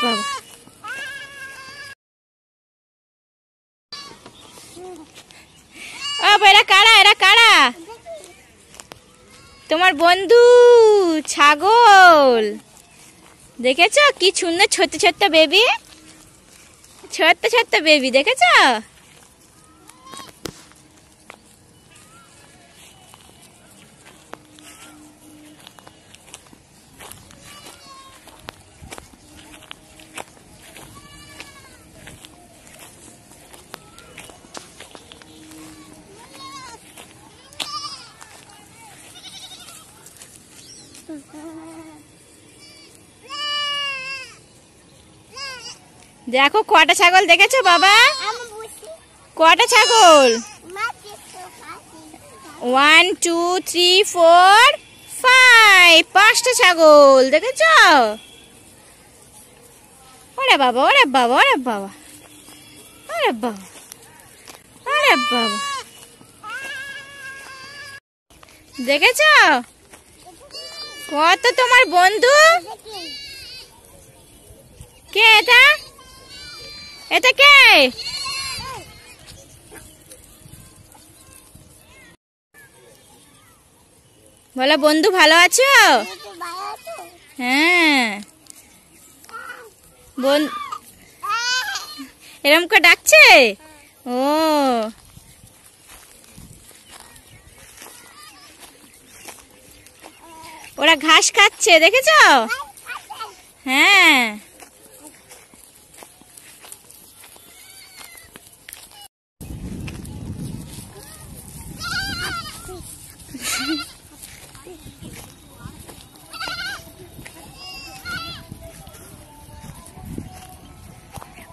বাবা, ও এরা কারা? এরা কারা? তোমার বন্ধু ছাগল। দেখেছো কি সুন্দর ছোট্ট ছোট্ট বেবি, ছোট্ট ছোট্ট বেবি দেখেছো? দেখো কটা ছাগল দেখেছো বাবা? কটা ছাগল? 1 2 3 4 5, 5টা ছাগল দেখেছো? ওরে বাবা, ওরে বাবা, ওরে বাবা, ওরে বাবা, ওরে বাবা, দেখেছো কত তোমার বন্ধু? কে এটা? এটা কে? বলো বন্ধু ভালো আছো? হ্যাঁ, এরম করে ডাকছে। ও ওরা ঘাস খাচ্ছে দেখেছো? হ্যাঁ,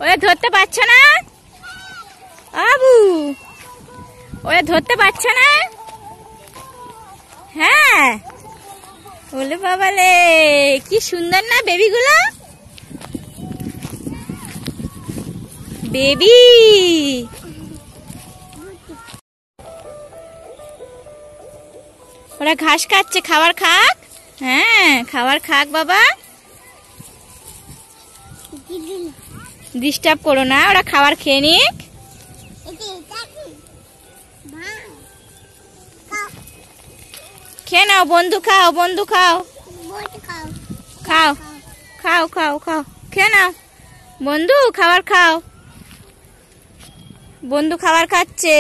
ওরা ধরতে পারছো না আবু? ওরা ধরতে পারছো না? হ্যাঁ, বলে বাবালে কি সুন্দর না বেবিগুলো, বেবি। ওরা ঘাস খাচ্ছে, খাবার খাক। হ্যাঁ, খাবার খাক বাবা, ডিস্টার্ব করো না, ওরা খাবার খেয়ে নিক। খেয়ে নাও বন্ধু, খাও বন্ধু, খাও খাও খাও খাও খাও, খেয়ে নাও বন্ধু, খাবার খাও। বন্ধু খাবার খাচ্ছে।